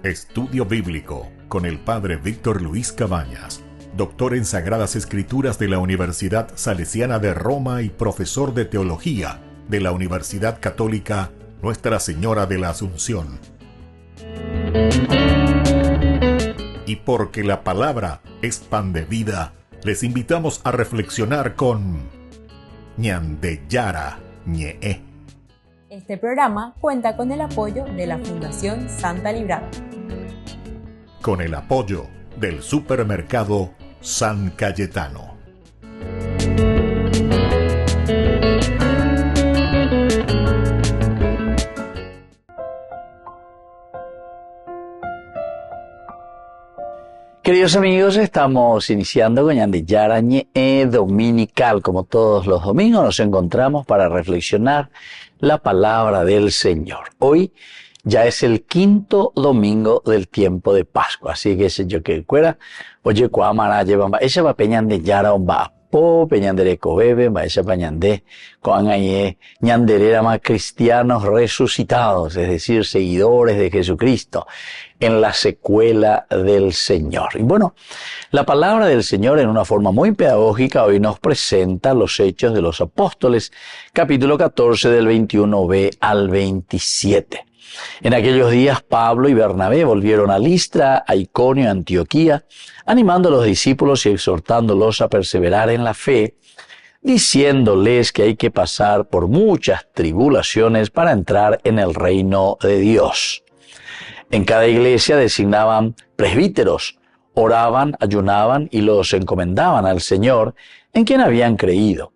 Estudio Bíblico con el Padre Víctor Luis Cabañas, doctor en Sagradas Escrituras de la Universidad Salesiana de Roma y profesor de Teología de la Universidad Católica Nuestra Señora de la Asunción. Y porque la palabra es pan de vida, les invitamos a reflexionar con Ñandeyara Ñe'e. Este programa cuenta con el apoyo de la Fundación Santa Librada. Con el apoyo del Supermercado San Cayetano. Queridos amigos, estamos iniciando con Ñandeyara Ñe'e dominical. Como todos los domingos nos encontramos para reflexionar la palabra del Señor. Hoy ya es el quinto domingo del tiempo de Pascua, así que ese yo que fuera, oye, cuamara lleva, ella va Ñandeyara va po, peñandere cobebe, va ella pañandé, con ahí, ñanderera más cristianos resucitados, es decir, seguidores de Jesucristo, en la secuela del Señor. Y bueno, la palabra del Señor en una forma muy pedagógica hoy nos presenta los Hechos de los Apóstoles, capítulo 14 del 21b al 27. En aquellos días Pablo y Bernabé volvieron a Listra, a Iconio y a Antioquía, animando a los discípulos y exhortándolos a perseverar en la fe, diciéndoles que hay que pasar por muchas tribulaciones para entrar en el reino de Dios. En cada iglesia designaban presbíteros, oraban, ayunaban y los encomendaban al Señor en quien habían creído.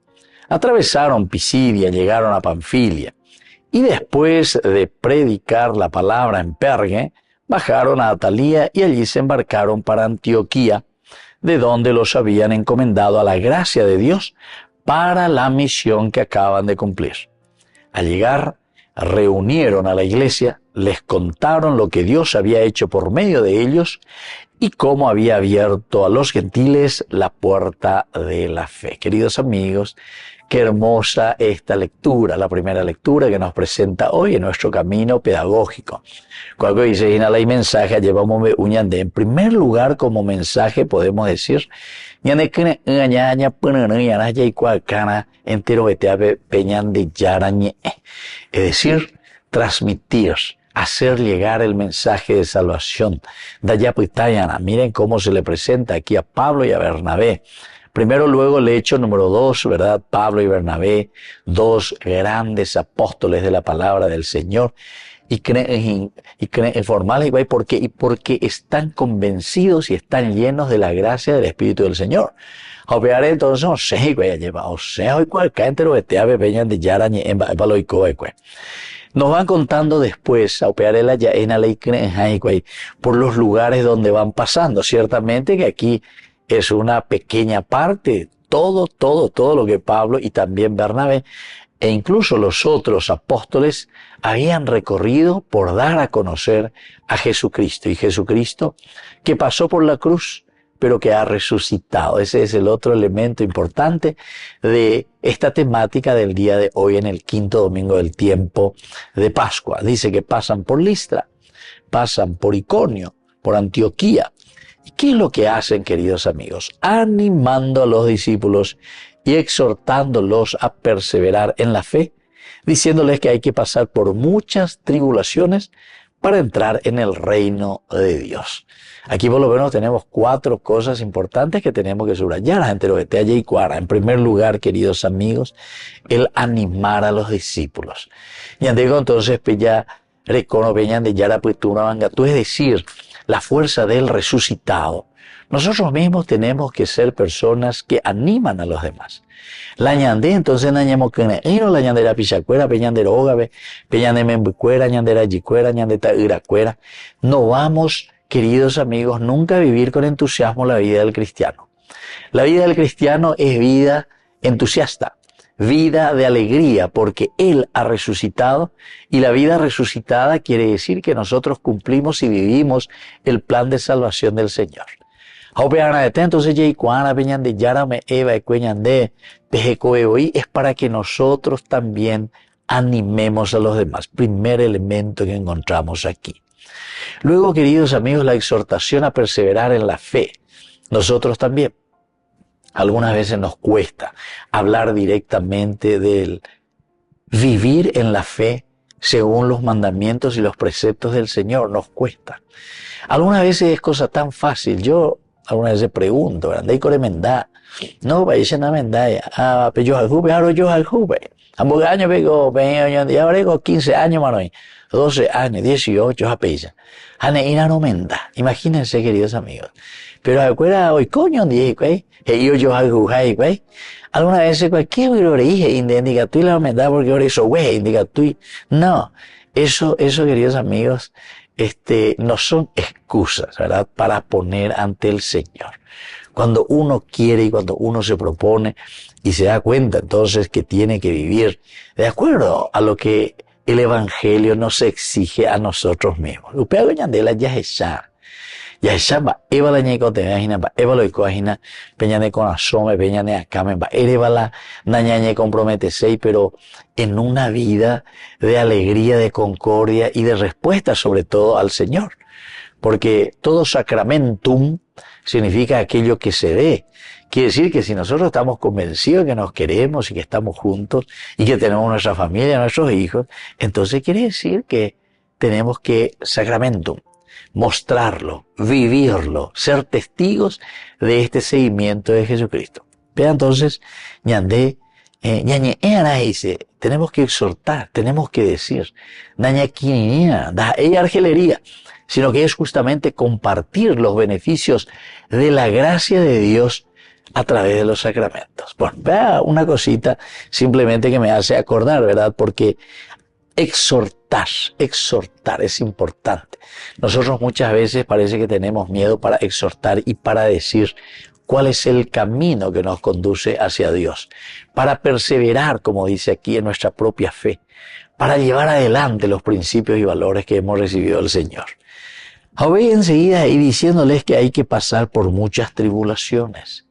Atravesaron Pisidia, llegaron a Panfilia. Y después de predicar la palabra en Perge, bajaron a Atalía y allí se embarcaron para Antioquía, de donde los habían encomendado a la gracia de Dios para la misión que acaban de cumplir. Al llegar, reunieron a la iglesia, les contaron lo que Dios había hecho por medio de ellos y cómo había abierto a los gentiles la puerta de la fe. Queridos amigos, qué hermosa esta lectura, la primera lectura que nos presenta hoy en nuestro camino pedagógico. Cuando dice inhala y mensaje, llevamos uñande. En primer lugar, como mensaje podemos decir, es decir, transmitir, hacer llegar el mensaje de salvación. Miren cómo se le presenta aquí a Pablo y a Bernabé. Primero, luego el hecho número 2, ¿verdad? Pablo y Bernabé, dos grandes apóstoles de la palabra del Señor, y creen formales, porque están convencidos y están llenos de la gracia del Espíritu del Señor. Entonces, nos van contando después, por los lugares donde van pasando. Ciertamente que aquí es una pequeña parte, todo lo que Pablo y también Bernabé e incluso los otros apóstoles habían recorrido por dar a conocer a Jesucristo. Y Jesucristo que pasó por la cruz, pero que ha resucitado. Ese es el otro elemento importante de esta temática del día de hoy en el quinto domingo del tiempo de Pascua. Dice que pasan por Listra, pasan por Iconio, por Antioquía. ¿Y qué es lo que hacen, queridos amigos? Animando a los discípulos y exhortándolos a perseverar en la fe, diciéndoles que hay que pasar por muchas tribulaciones para entrar en el reino de Dios. Aquí por lo menos tenemos 4 cosas importantes que tenemos que subrayar. En primer lugar, queridos amigos, el animar a los discípulos. Y entonces, es decir, la fuerza del resucitado. Nosotros mismos tenemos que ser personas que animan a los demás. La ñandé, entonces nañamos que la ñandera pichacuera, peñandera ógabe, peñande membucuera, ñandera yicuera, ñandeta iracuera. No vamos, queridos amigos, nunca a vivir con entusiasmo la vida del cristiano. La vida del cristiano es vida entusiasta, vida de alegría, porque Él ha resucitado, y la vida resucitada quiere decir que nosotros cumplimos y vivimos el plan de salvación del Señor. Entonces, es para que nosotros también animemos a los demás. Primer elemento que encontramos aquí. Luego, queridos amigos, la exhortación a perseverar en la fe. Nosotros también. Algunas veces nos cuesta hablar directamente del vivir en la fe según los mandamientos y los preceptos del Señor. Nos cuesta. Algunas veces es cosa tan fácil. Yo algunas veces pregunto, ¿verdad? ¿Y coremendá? No, vaya a mendaya. Pero yo al jube, ahora yo al jube. Ambos años vengo, y ahora tengo 15 años, mano. 12 años, 18, apella. Haneina no menda. Imagínense, queridos amigos. Pero acuerda hoy coño dije, güey. Yo al jujay, güey. Algunas veces cualquier dije, indica tú la menda porque ahora eso, güey, indica tú. No, eso, queridos amigos, no son excusas, ¿verdad? Para poner ante el Señor. Cuando uno quiere y cuando uno se propone y se da cuenta entonces que tiene que vivir de acuerdo a lo que el Evangelio nos exige a nosotros mismos. Upea goñandela ya es ya va eva la ñeco te imagina va eva lo imagina peñane con asome peñane acá me va erevala nañañe compromete sei, pero en una vida de alegría, de concordia y de respuesta sobre todo al Señor, porque todo sacramentum significa aquello que se ve. Quiere decir que si nosotros estamos convencidos que nos queremos y que estamos juntos y que tenemos nuestra familia, nuestros hijos, entonces quiere decir que tenemos que sacramentum, mostrarlo, vivirlo, ser testigos de este seguimiento de Jesucristo. Vea entonces, ñandé, dice, tenemos que exhortar, tenemos que decir, argelería, sino que es justamente compartir los beneficios de la gracia de Dios a través de los sacramentos. Bueno, vea una cosita simplemente que me hace acordar, ¿verdad? Porque exhortar es importante. Nosotros muchas veces parece que tenemos miedo para exhortar y para decir cuál es el camino que nos conduce hacia Dios, para perseverar, como dice aquí, en nuestra propia fe, para llevar adelante los principios y valores que hemos recibido del Señor. Ahora enseguida y diciéndoles que hay que pasar por muchas tribulaciones,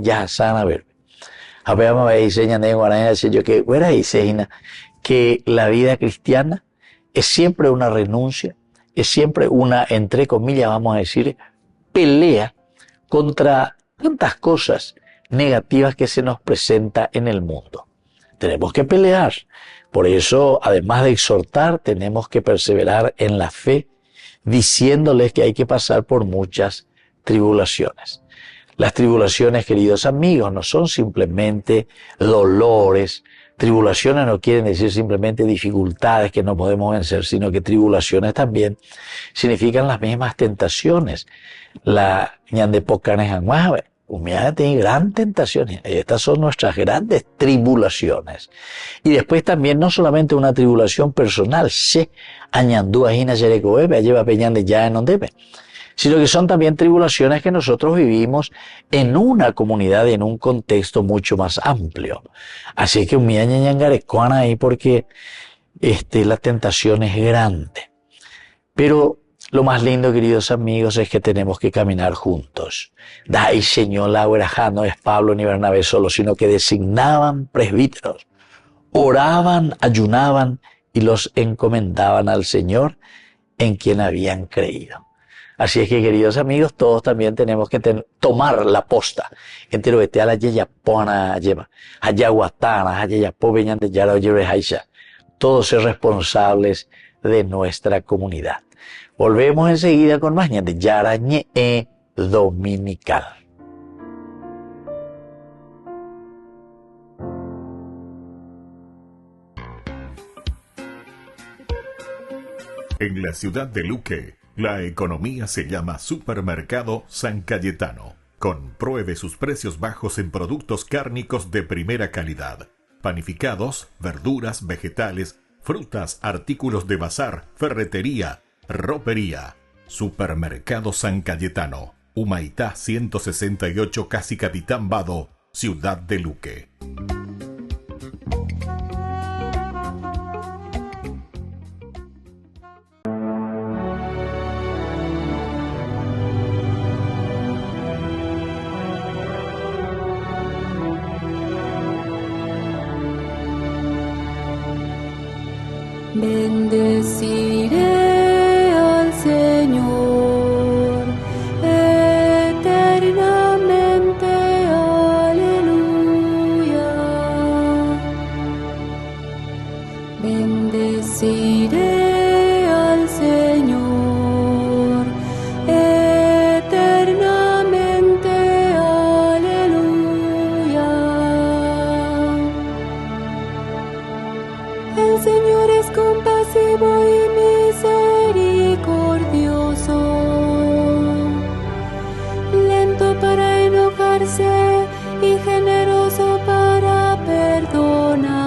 ya sana ver. Habemos enseñan en guaraní que fuera dice que la vida cristiana es siempre una renuncia, es siempre una, entre comillas, vamos a decir, pelea contra tantas cosas negativas que se nos presenta en el mundo. Tenemos que pelear. Por eso, además de exhortar, tenemos que perseverar en la fe, diciéndoles que hay que pasar por muchas tribulaciones. Las tribulaciones, queridos amigos, no son simplemente dolores. Tribulaciones no quieren decir simplemente dificultades que no podemos vencer, sino que tribulaciones también significan las mismas tentaciones. La ñandepocanejanguave, humillada tiene gran tentaciones. Estas son nuestras grandes tribulaciones. Y después también no solamente una tribulación personal, se añandúa hina yerecoebe, lleva peñande ya en ondepe, sino que son también tribulaciones que nosotros vivimos en una comunidad, en un contexto mucho más amplio. Así que humillada ñangarecuana ahí porque la tentación es grande. Pero lo más lindo, queridos amigos, es que tenemos que caminar juntos. Dai Señor la verajá, no es Pablo ni Bernabé solo, sino que designaban presbíteros, oraban, ayunaban y los encomendaban al Señor en quien habían creído. Así es que, queridos amigos, todos también tenemos que tomar la posta. Entero vete a la yeyapona lleva, ayahuatana, ayayapo veñan de yara oyerejaisha. Todos ser responsables de nuestra comunidad. Volvemos enseguida con más de Yarañe Dominical. En la ciudad de Luque, la economía se llama Supermercado San Cayetano. Compruebe sus precios bajos en productos cárnicos de primera calidad. Panificados, verduras, vegetales, frutas, artículos de bazar, ferretería, ropería. Supermercado San Cayetano, Humaitá 168, Casi Capitán Vado, Ciudad de Luque. Bendeciré al Señor eternamente, aleluya. Bendeciré al Señor eternamente, aleluya. El Señor es compasivo y misericordioso, lento para enojarse y generoso para perdonar.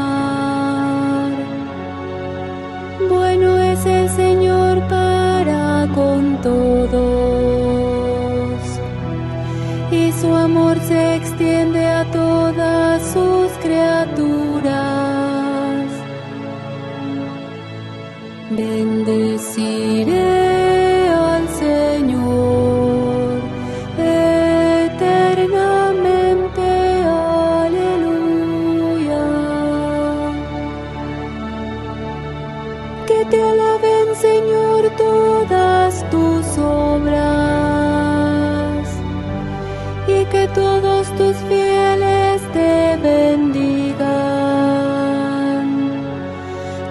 Bueno es el Señor para con todos, y su amor se extiende a todas sus criaturas. Bendeciré al Señor eternamente, aleluya. Que te alaben, Señor, todas tus obras, y que todos tus fieles te bendigan.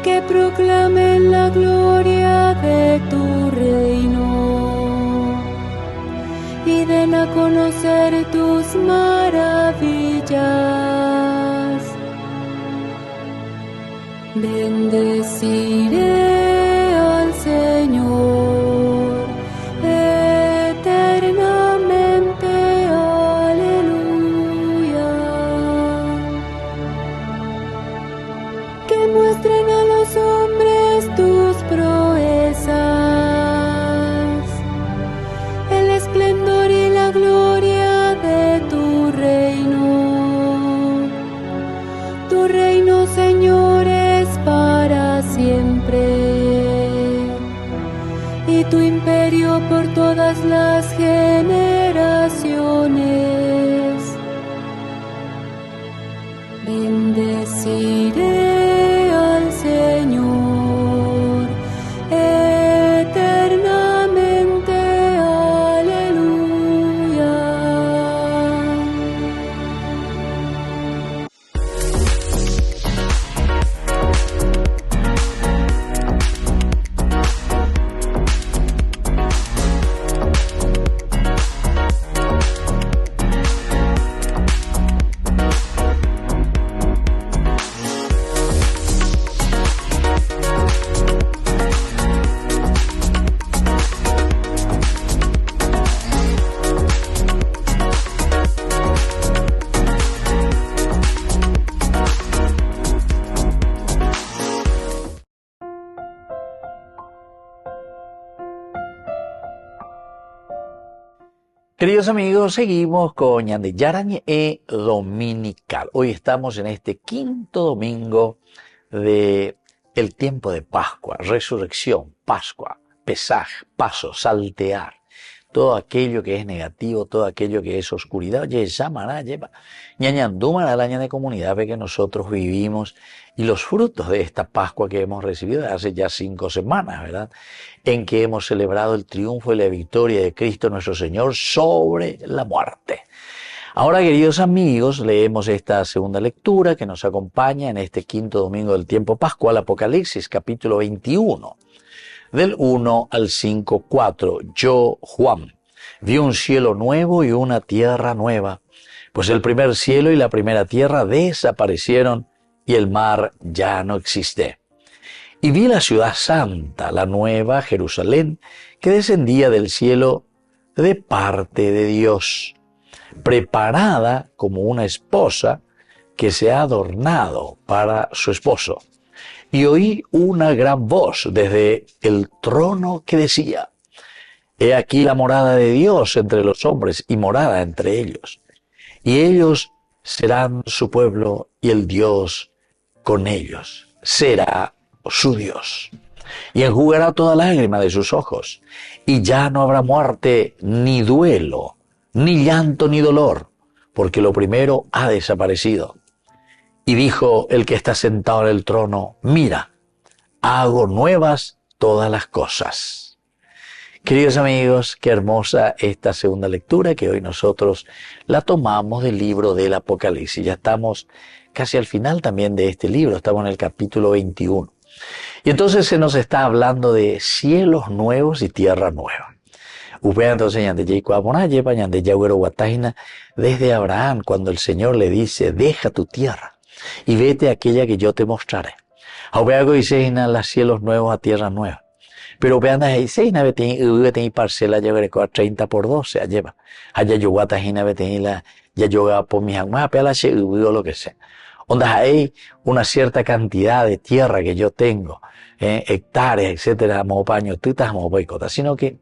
Que proclamen la gloria de tu reino y den a conocer tus maravillas. Bendeciré al Señor eternamente, aleluya. Que muestren a los hombres tus proezas, el esplendor y la gloria de tu reino. Tu reino, Señor, es para siempre, y tu imperio por todas las generaciones. Bendeciré al Señor eternamente, aleluya. Queridos amigos, seguimos con Ñande Yarañe Dominical. Hoy estamos en este quinto domingo de el tiempo de Pascua, resurrección, Pascua, Pesaj, paso, saltear. Todo aquello que es negativo, todo aquello que es oscuridad, oye, llamará, lleva. Ñañandúmara, la año de comunidad, ve que nosotros vivimos y los frutos de esta Pascua que hemos recibido de hace ya 5 semanas, ¿verdad? En que hemos celebrado el triunfo y la victoria de Cristo nuestro Señor sobre la muerte. Ahora, queridos amigos, leemos esta segunda lectura que nos acompaña en este quinto domingo del tiempo pascual, Apocalipsis, capítulo 21. Del 1 al 5, 4. Yo, Juan, vi un cielo nuevo y una tierra nueva, pues el primer cielo y la primera tierra desaparecieron y el mar ya no existe. Y vi la ciudad santa, la nueva Jerusalén, que descendía del cielo de parte de Dios, preparada como una esposa que se ha adornado para su esposo. Y oí una gran voz desde el trono que decía: He aquí la morada de Dios entre los hombres y morada entre ellos. Y ellos serán su pueblo y el Dios con ellos será su Dios. Y enjugará toda lágrima de sus ojos. Y ya no habrá muerte, ni duelo, ni llanto, ni dolor, porque lo primero ha desaparecido. Y dijo el que está sentado en el trono: Mira, hago nuevas todas las cosas. Queridos amigos, qué hermosa esta segunda lectura que hoy nosotros la tomamos del libro del Apocalipsis. Ya estamos casi al final también de este libro, estamos en el capítulo 21. Y entonces se nos está hablando de cielos nuevos y tierra nueva. Desde Abraham, cuando el Señor le dice, deja tu tierra y vete a aquella que yo te mostraré. Las cielos nuevos a tierra nueva. Pero vean ahí, tiene parcela ya a 30 por 12, lleva. Allá yo guatajina la ya yoga por mis aguas, pela o lo que sea. Onda hay una cierta cantidad de tierra que yo tengo, hectáreas, etcétera, sino que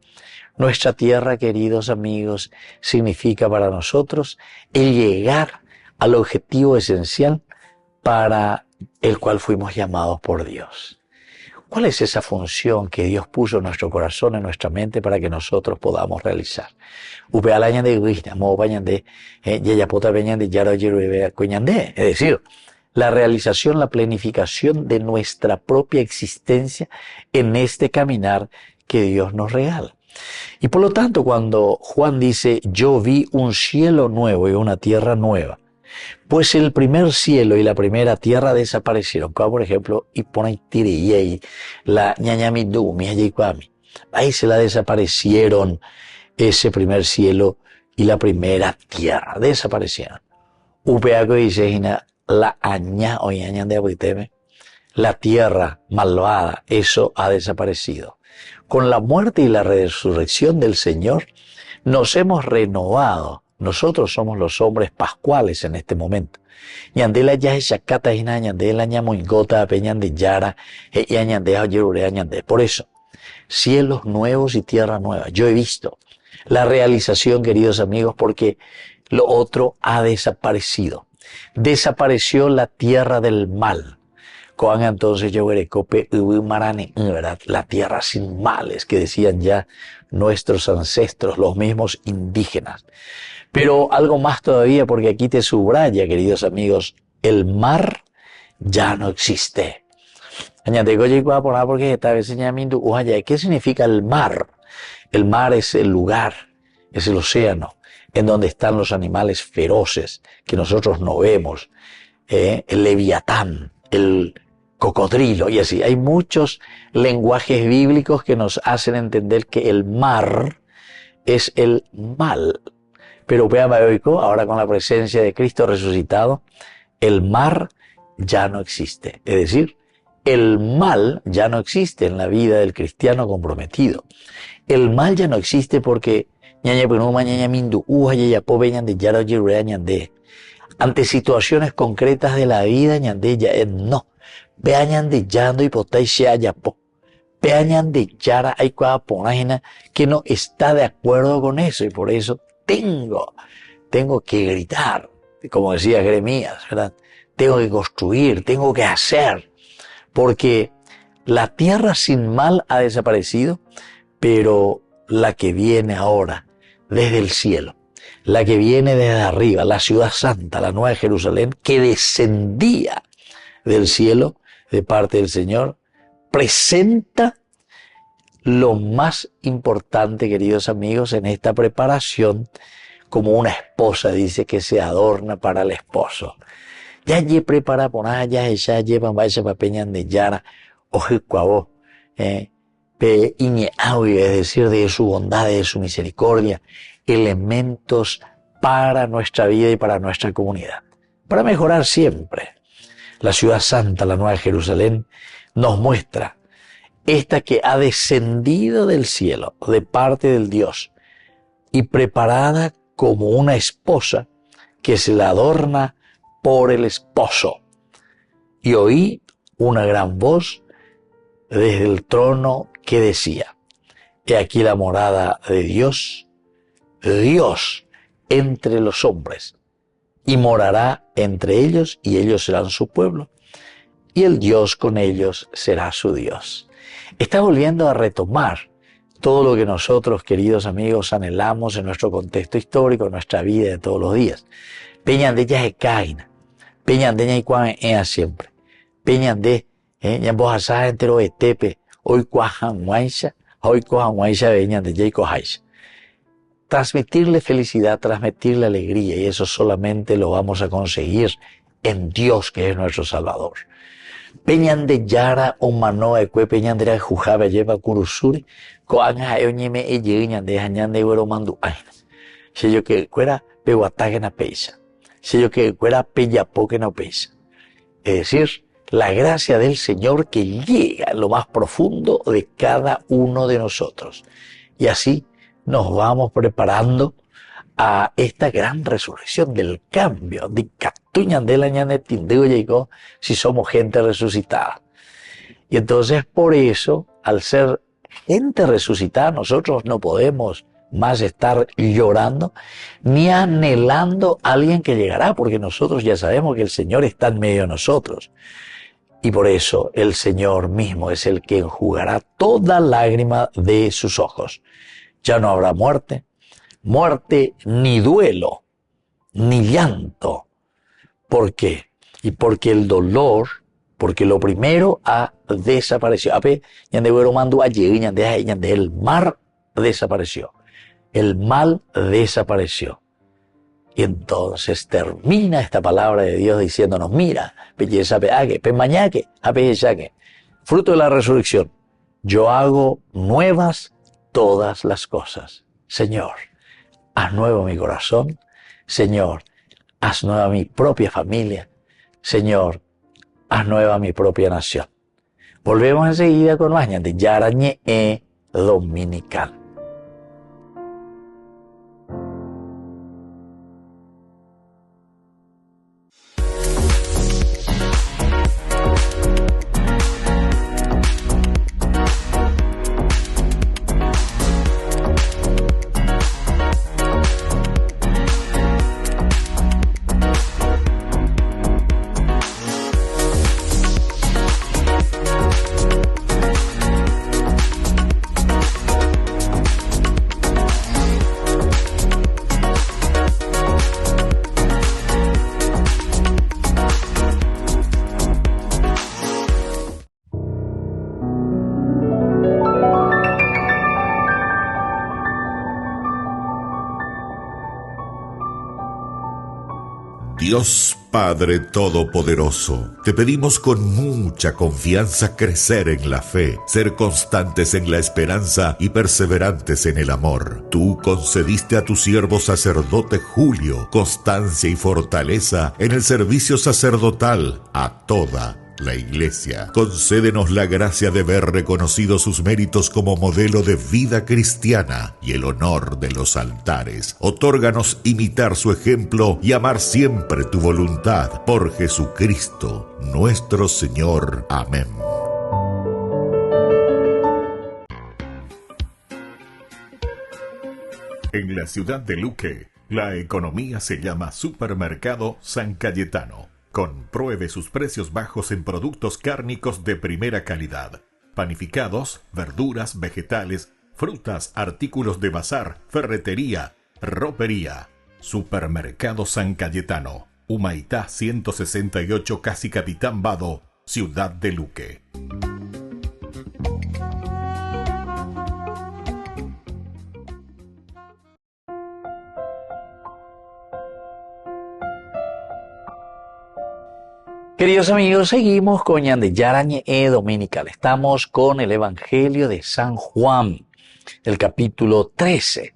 nuestra tierra, queridos amigos, significa para nosotros el llegar al objetivo esencial para el cual fuimos llamados por Dios. ¿Cuál es esa función que Dios puso en nuestro corazón, en nuestra mente, para que nosotros podamos realizar? Es decir, la realización, la planificación de nuestra propia existencia en este caminar que Dios nos regala. Y por lo tanto, cuando Juan dice, yo vi un cielo nuevo y una tierra nueva, pues el primer cielo y la primera tierra desaparecieron. Como por ejemplo, y pone Tiriyei, la ñañamidumi, ahí se la desaparecieron ese primer cielo y la primera tierra. Desaparecieron. Upeaco dice, la aña o ñañan de abuiteme, la tierra malvada, eso ha desaparecido. Con la muerte y la resurrección del Señor, nos hemos renovado. Nosotros somos los hombres pascuales en este momento. Ñandela ya es chacata y ñandela ñamoingota peñande yara y añandea yerure añande. Por eso, cielos nuevos y tierra nueva. Yo he visto la realización, queridos amigos, porque lo otro ha desaparecido. Desapareció la tierra del mal. Coan entonces yo cope marane, ¿verdad? La tierra sin males que decían ya nuestros ancestros, los mismos indígenas. Pero algo más todavía, porque aquí te subraya, queridos amigos, el mar ya no existe. ¿Qué significa el mar? El mar es el lugar, es el océano, en donde están los animales feroces que nosotros no vemos, el leviatán, el cocodrilo y así. Hay muchos lenguajes bíblicos que nos hacen entender que el mar es el mal. Pero ahora con la presencia de Cristo resucitado, el mar ya no existe. Es decir, el mal ya no existe en la vida del cristiano comprometido. El mal ya no existe porque ante situaciones concretas de la vida, no. Vean de yando y potencia yapo. Vean de yara hay que no está de acuerdo con eso y por eso tengo que gritar, como decía Jeremías, ¿verdad? Tengo que construir, tengo que hacer, porque la tierra sin mal ha desaparecido, pero la que viene ahora desde el cielo, la que viene desde arriba, la ciudad santa, la nueva Jerusalén, que descendía del cielo de parte del Señor, presenta lo más importante, queridos amigos, en esta preparación, como una esposa dice que se adorna para el esposo. Ya ye prepara por allá, ya llevan vaya papeñan de yara, ojicuabo, es decir, de su bondad, de su misericordia, elementos para nuestra vida y para nuestra comunidad, para mejorar siempre. La ciudad santa, la nueva Jerusalén, nos muestra esta que ha descendido del cielo de parte del Dios y preparada como una esposa que se la adorna por el esposo. Y oí una gran voz desde el trono que decía, he aquí la morada de Dios, Dios entre los hombres, y morará entre ellos y ellos serán su pueblo, y el Dios con ellos será su Dios. Está volviendo a retomar todo lo que nosotros, queridos amigos, anhelamos en nuestro contexto histórico, en nuestra vida de todos los días. Peñan de ya caina, peñan de ya y siempre, peñan de Ya vos asás entero de tepe, hoy cuajan guaisha veñan de Jacob Haisha. Transmitirle felicidad, transmitirle alegría, y eso solamente lo vamos a conseguir en Dios, que es nuestro Salvador. Peñan de Yara o Manoa, peñan de Jujabe, lleva Kurusuri, coanga eoñeme e llegan de Hañan de Hueromandu. Si yo que fuera peguataque na peisa, si yo que fuera peyapoque na peisa. Es decir, la gracia del Señor que llega a lo más profundo de cada uno de nosotros. Y así nos vamos preparando a esta gran resurrección del cambio de Catuñan de la Ñanetindeo llegó si somos gente resucitada. Y entonces por eso, al ser gente resucitada, nosotros no podemos más estar llorando ni anhelando a alguien que llegará, porque nosotros ya sabemos que el Señor está en medio de nosotros. Y por eso el Señor mismo es el que enjugará toda lágrima de sus ojos. Ya no habrá muerte, ni duelo, ni llanto. ¿Por qué? Y porque el dolor, porque lo primero ha desaparecido. El mar desapareció. El mal desapareció. Y entonces termina esta palabra de Dios diciéndonos, mira, fruto de la resurrección, yo hago nuevas todas las cosas. Señor, haz nuevo mi corazón. Señor, haz nueva mi propia familia. Señor, haz nueva mi propia nación. Volvemos enseguida con más de Yarañe Dominical. Dios Padre Todopoderoso, te pedimos con mucha confianza crecer en la fe, ser constantes en la esperanza y perseverantes en el amor. Tú concediste a tu siervo sacerdote Julio constancia y fortaleza en el servicio sacerdotal a toda la Iglesia. Concédenos la gracia de ver reconocidos sus méritos como modelo de vida cristiana y el honor de los altares. Otórganos imitar su ejemplo y amar siempre tu voluntad. Por Jesucristo, nuestro Señor. Amén. En la ciudad de Luque, la economía se llama Supermercado San Cayetano. Compruebe sus precios bajos en productos cárnicos de primera calidad. Panificados, verduras, vegetales, frutas, artículos de bazar, ferretería, ropería. Supermercado San Cayetano. Humaitá 168, Casi Capitán Vado, Ciudad de Luque. Queridos amigos, seguimos con Ñande Yarañe Dominical. Estamos con el Evangelio de San Juan, el capítulo 13,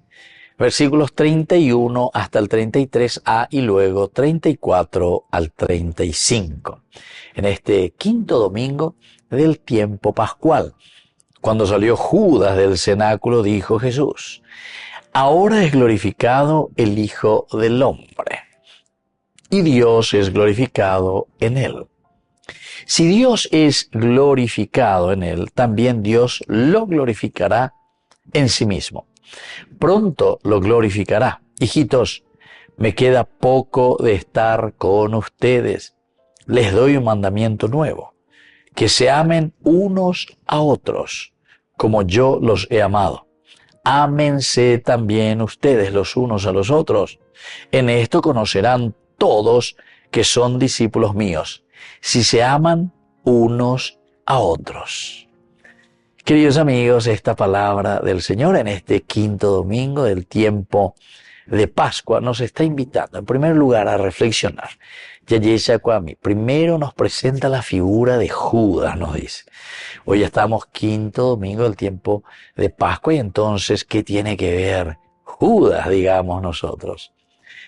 versículos 31 hasta el 33a y luego 34 al 35. En este quinto domingo del tiempo pascual, cuando salió Judas del cenáculo, dijo Jesús: ahora es glorificado el Hijo del Hombre, y Dios es glorificado en él. Si Dios es glorificado en él, también Dios lo glorificará en sí mismo. Pronto lo glorificará. Hijitos, me queda poco de estar con ustedes. Les doy un mandamiento nuevo: que se amen unos a otros, como yo los he amado. Ámense también ustedes los unos a los otros. En esto conocerán todos que son discípulos míos, si se aman unos a otros. Queridos amigos, esta palabra del Señor en este quinto domingo del tiempo de Pascua nos está invitando, en primer lugar, a reflexionar. Primero nos presenta la figura de Judas, nos dice. Hoy estamos quinto domingo del tiempo de Pascua y entonces, ¿qué tiene que ver Judas, digamos nosotros?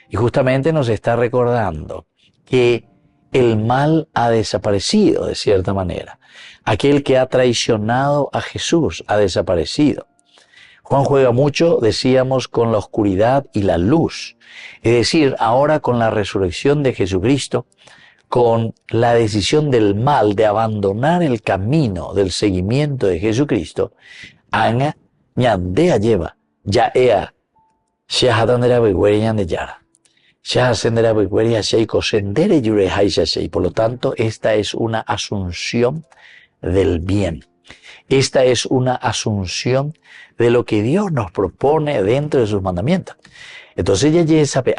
Y justamente nos está recordando que el mal ha desaparecido de cierta manera. Aquel que ha traicionado a Jesús ha desaparecido. Juan juega mucho, decíamos, con la oscuridad y la luz. Es decir, ahora con la resurrección de Jesucristo, con la decisión del mal de abandonar el camino del seguimiento de Jesucristo, anga ñandea lleva, ya ea, shahadandera beguere ñandeyara. Por lo tanto, esta es una asunción del bien. Esta es una asunción de lo que Dios nos propone dentro de sus mandamientos. Entonces ya sabe,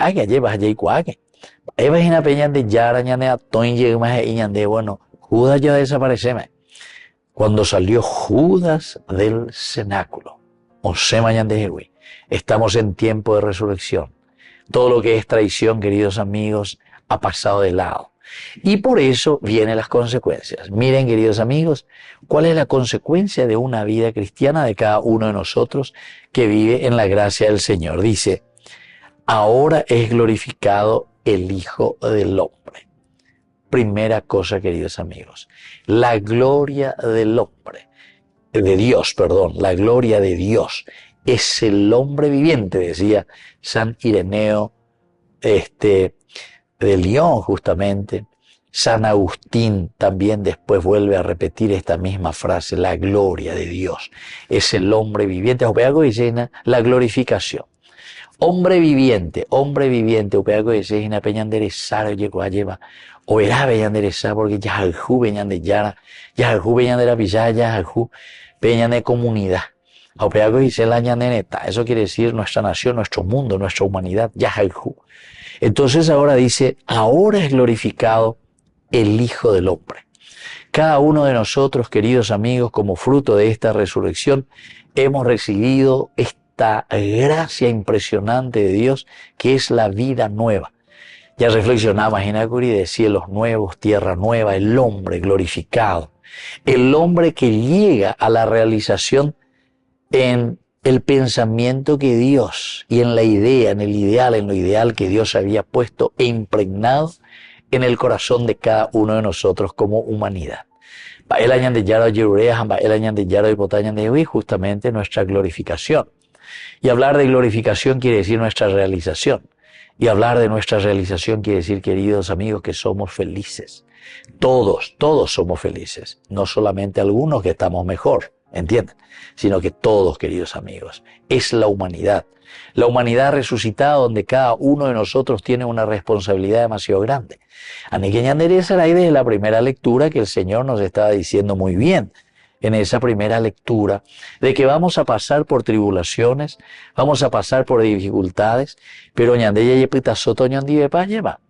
bueno, Judas ya desaparece. Cuando salió Judas del cenáculo, estamos en tiempo de resurrección. Todo lo que es traición, queridos amigos, ha pasado de lado. Y por eso vienen las consecuencias. Miren, queridos amigos, cuál es la consecuencia de una vida cristiana de cada uno de nosotros que vive en la gracia del Señor. Dice, ahora es glorificado el Hijo del Hombre. Primera cosa, queridos amigos, la gloria del hombre, la gloria de Dios es el hombre viviente, decía San Ireneo de Lyon, justamente. San Agustín también después vuelve a repetir esta misma frase, la gloria de Dios es el hombre viviente. La glorificación. Hombre viviente, upeago dice na peñanderezar llegó a llevar, o era peñanderezar porque ya aljú peñandeyara, ya aljú peñandera pillada, ya aljú peñande comunidad. Upeago dice la ñaneneta, eso quiere decir nuestra nación, nuestro mundo, nuestra humanidad, ya aljú. Entonces ahora dice, ahora es glorificado el Hijo del Hombre. Cada uno de nosotros, queridos amigos, como fruto de esta resurrección, hemos recibido esta gracia impresionante de Dios, que es la vida nueva. Ya reflexionaba en Acuri de cielos nuevos, tierra nueva, el hombre glorificado. El hombre que llega a la realización en el pensamiento que Dios y en la idea, en lo ideal que Dios había puesto e impregnado en el corazón de cada uno de nosotros como humanidad. Justamente nuestra glorificación. Y hablar de glorificación quiere decir nuestra realización. Y hablar de nuestra realización quiere decir, queridos amigos, que somos felices. Todos somos felices. No solamente algunos que estamos mejor, ¿entienden? Sino que todos, queridos amigos. Es la humanidad. La humanidad resucitada donde cada uno de nosotros tiene una responsabilidad demasiado grande. Aniqueñandereza era ahí desde la primera lectura que el Señor nos estaba diciendo muy bien. En esa primera lectura, de que vamos a pasar por tribulaciones, vamos a pasar por dificultades, pero ñandella yepitasoto ñandivepa lleva.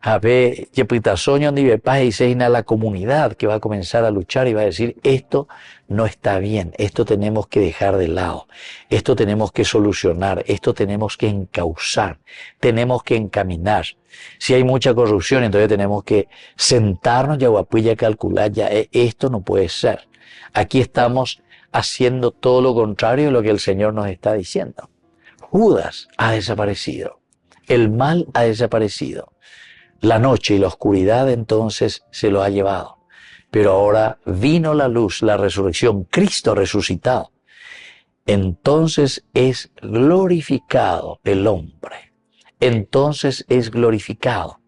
A ver, yepitaso ñandivepa y se la comunidad que va a comenzar a luchar y va a decir, esto no está bien, esto tenemos que dejar de lado, esto tenemos que solucionar, esto tenemos que encauzar, tenemos que encaminar. Si hay mucha corrupción, entonces tenemos que sentarnos y a calcular, ya esto no puede ser. Aquí estamos haciendo todo lo contrario de lo que el Señor nos está diciendo. Judas ha desaparecido. El mal ha desaparecido. La noche y la oscuridad entonces se lo ha llevado. Pero ahora vino la luz, la resurrección, Cristo resucitado. Entonces es glorificado el hombre. Entonces es glorificado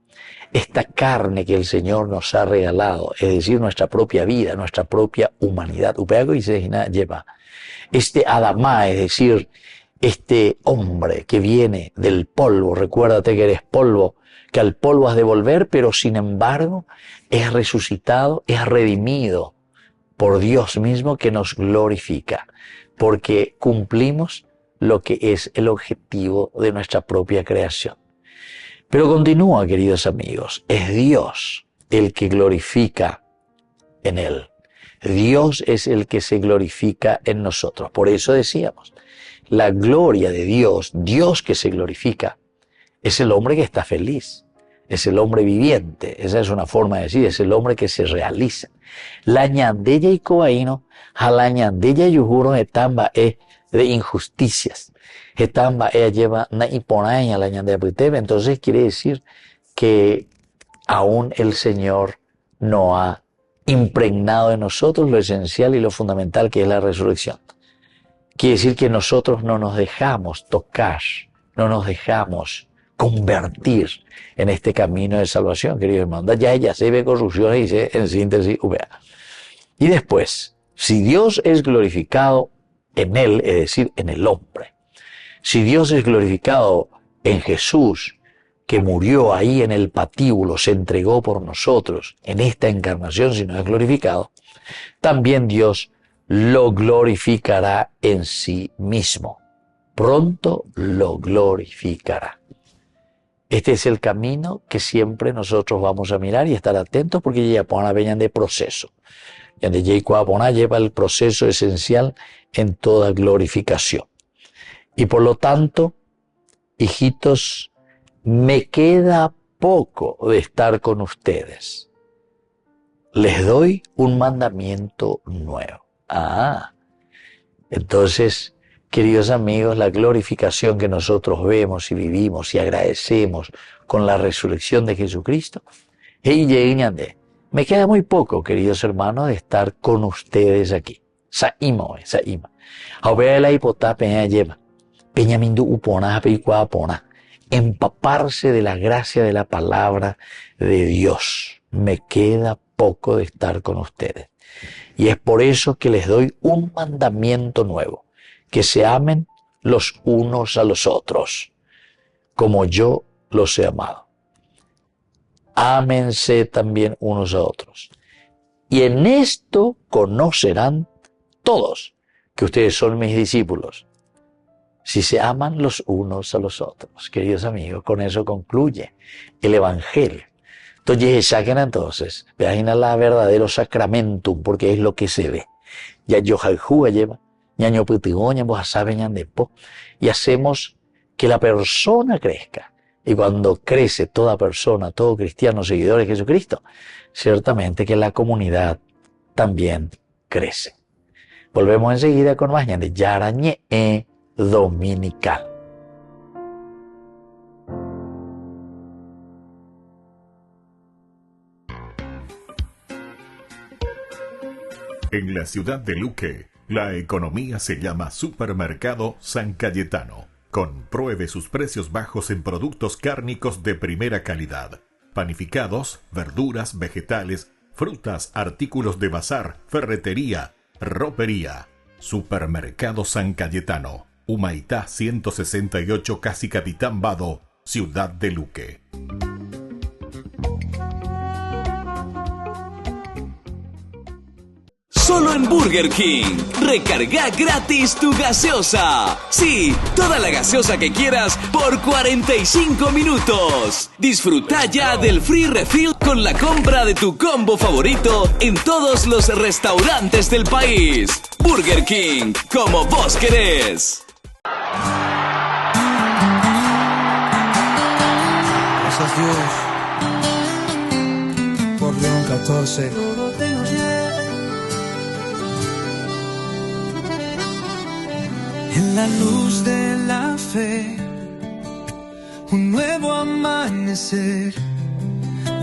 esta carne que el Señor nos ha regalado, es decir, nuestra propia vida, nuestra propia humanidad. Upeago y se lleva este Adamá, es decir, este hombre que viene del polvo. Recuérdate que eres polvo, que al polvo has de volver, pero sin embargo es resucitado, es redimido por Dios mismo que nos glorifica, porque cumplimos lo que es el objetivo de nuestra propia creación. Pero continúa, queridos amigos, es Dios el que glorifica en él. Dios es el que se glorifica en nosotros. Por eso decíamos, la gloria de Dios, Dios que se glorifica, es el hombre que está feliz, es el hombre viviente. Esa es una forma de decir, es el hombre que se realiza. La ñandella y cobaíno, a la ñandella y juro etamba es de injusticias. Etamba ella lleva na iponaña la ñandella putebe. Entonces quiere decir que aún el Señor no ha impregnado en nosotros lo esencial y lo fundamental que es la resurrección. Quiere decir que nosotros no nos dejamos tocar, no nos dejamos convertir en este camino de salvación, queridos hermanos. Ya ella se ve corrupción y dice en síntesis, y después, si Dios es glorificado en él, es decir, en el hombre, si Dios es glorificado en Jesús, que murió ahí en el patíbulo, se entregó por nosotros en esta encarnación, si no es glorificado, también Dios lo glorificará en sí mismo. Pronto lo glorificará. Este es el camino que siempre nosotros vamos a mirar y estar atentos, porque ya pone veñan de proceso. Ya de Jacob lleva el proceso esencial en toda glorificación. Y por lo tanto, hijitos, me queda poco de estar con ustedes. Les doy un mandamiento nuevo. Entonces, queridos amigos, la glorificación que nosotros vemos y vivimos y agradecemos con la resurrección de Jesucristo, me queda muy poco, queridos hermanos, de estar con ustedes aquí. Saima. Ahora la hipotá peña lleva. Peña mindu upona peicuapona. Empaparse de la gracia de la palabra de Dios. Me queda poco de estar con ustedes. Y es por eso que les doy un mandamiento nuevo. Que se amen los unos a los otros, como yo los he amado. Ámense también unos a otros. Y en esto conocerán todos que ustedes son mis discípulos, si se aman los unos a los otros. Queridos amigos, con eso concluye el Evangelio. Entonces, vean la verdadero sacramentum, porque es lo que se ve. Ya Yojaljú lleva, ñaño putigoña, vos saben ñandepo, y hacemos que la persona crezca. Y cuando crece toda persona, todo cristiano, seguidor de Jesucristo, ciertamente que la comunidad también crece. Volvemos enseguida con más de Yarañe Dominical. En la ciudad de Luque, la economía se llama Supermercado San Cayetano. Compruebe sus precios bajos en productos cárnicos de primera calidad. Panificados, verduras, vegetales, frutas, artículos de bazar, ferretería, ropería. Supermercado San Cayetano. Humaitá 168, Casi Capitán Vado, ciudad de Luque. Solo en Burger King. Recarga gratis tu gaseosa. Sí, toda la gaseosa que quieras por 45 minutos. Disfruta ya del free refill con la compra de tu combo favorito en todos los restaurantes del país. Burger King, como vos querés. Gracias Dios por León 14. En la luz de la fe, un nuevo amanecer.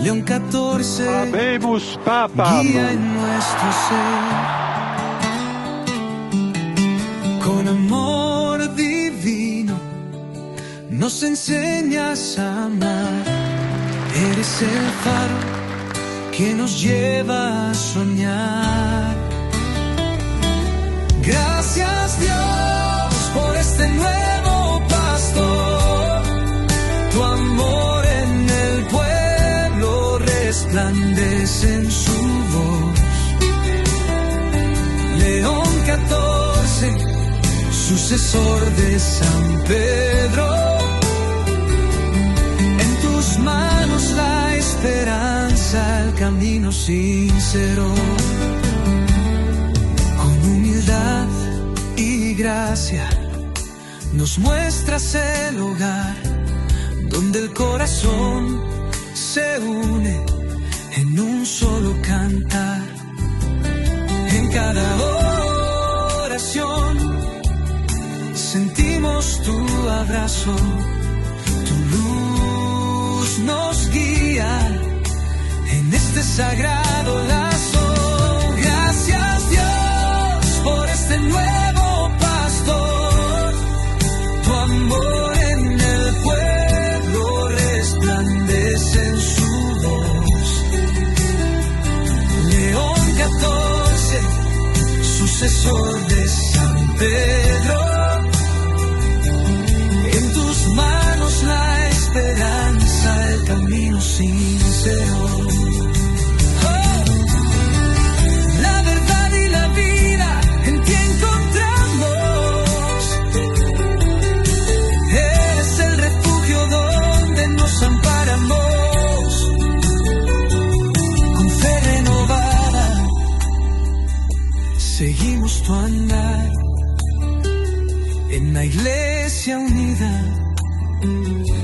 León 14, Habemus Papam. guía en nuestro ser. Con amor divino, nos enseñas a amar. Eres el faro que nos lleva a soñar. Gracias Dios por este nuevo pastor, tu amor en el pueblo resplandece en su voz. León 14, sucesor de San Pedro, en tus manos la esperanza, el camino sincero. y gracia nos muestras el lugar donde el corazón se une en un solo cantar. En cada oración sentimos tu abrazo, tu luz nos guía en este sagrado lazo. Gracias Dios por este nuevo pastor, tu amor en el pueblo resplandece en su voz. León 14, sucesor de San Pedro, en tus manos la esperanza, el camino sincero. Seguimos tu andar en la iglesia unida,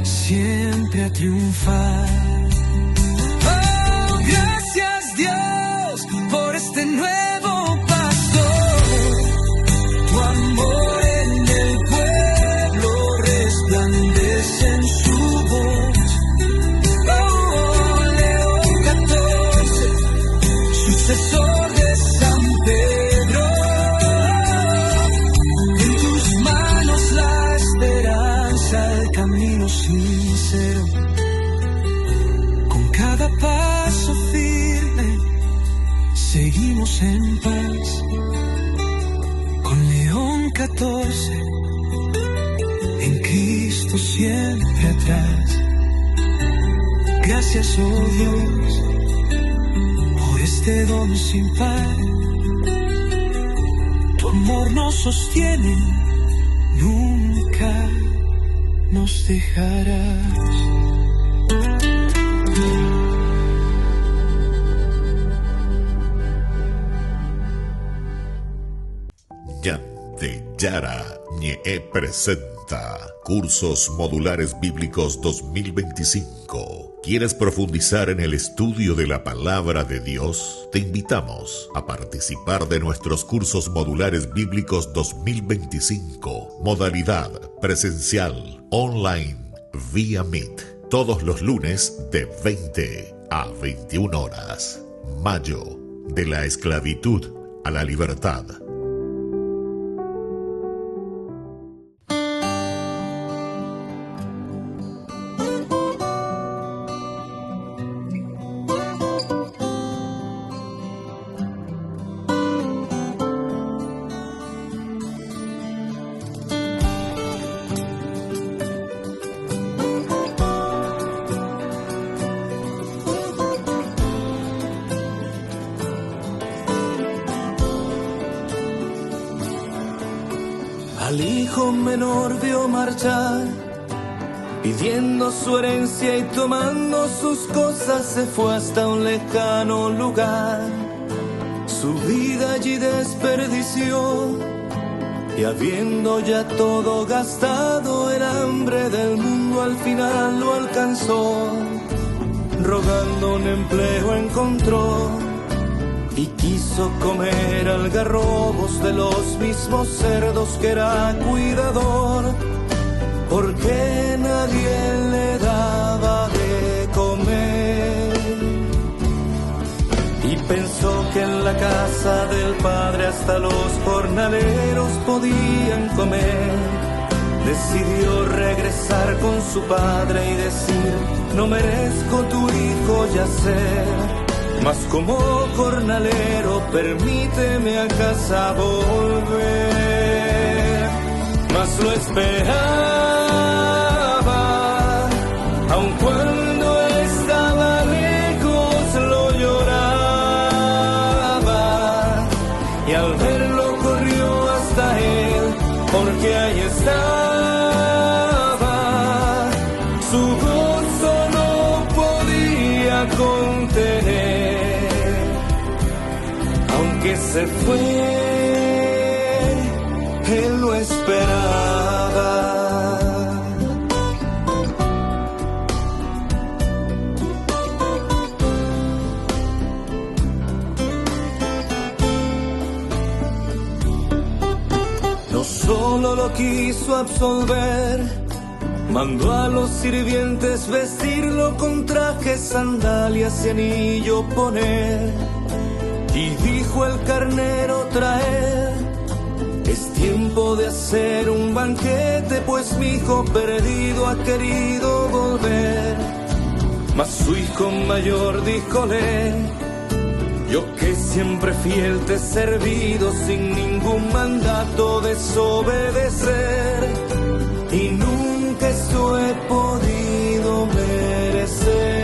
siempre a triunfar. Oh, gracias Dios por este nuevo pastor, tu amor en el pueblo resplandece en su voz. Oh, León 14, sucesor de San Pedro. El camino sincero, con cada paso firme seguimos en paz. Con León 14, en Cristo siempre atrás. Gracias, oh Dios, por este don sin par. Tu amor nos sostiene, nunca nos dejarás. Yante Yara Ñe presenta Cursos Modulares Bíblicos 2025. ¿Quieres profundizar en el estudio de la Palabra de Dios? Te invitamos a participar de nuestros Cursos Modulares Bíblicos 2025. Modalidad presencial, online, vía Meet. Todos los lunes de 20 a 21 horas. Mayo, de la esclavitud a la libertad. Al hijo menor vio marchar, pidiendo su herencia y tomando sus cosas se fue hasta un lejano lugar. Su vida allí desperdició y habiendo ya todo gastado, el hambre del mundo al final lo alcanzó. Rogando un empleo encontró y quiso comer algarrobos de los mismos cerdos que era cuidador, porque nadie le daba de comer. Y pensó que en la casa del padre hasta los jornaleros podían comer. Decidió regresar con su padre y decir: no merezco tu hijo yacer, mas como jornalero permíteme a casa volver. Mas lo esperaba, aun cuando él estaba lejos lo lloraba, y al verlo corrió hasta él, porque ahí estaba. Su gozo no podía contener, aunque se fue, él lo esperaba. No solo lo quiso absolver, mandó a los sirvientes vestirlo con trajes, sandalias y anillo poner. Y dijo el carnero traer, es tiempo de hacer un banquete, pues mi hijo perdido ha querido volver. Mas su hijo mayor díjole, yo que siempre fiel te he servido, sin ningún mandato desobedecer, y nunca esto he podido merecer.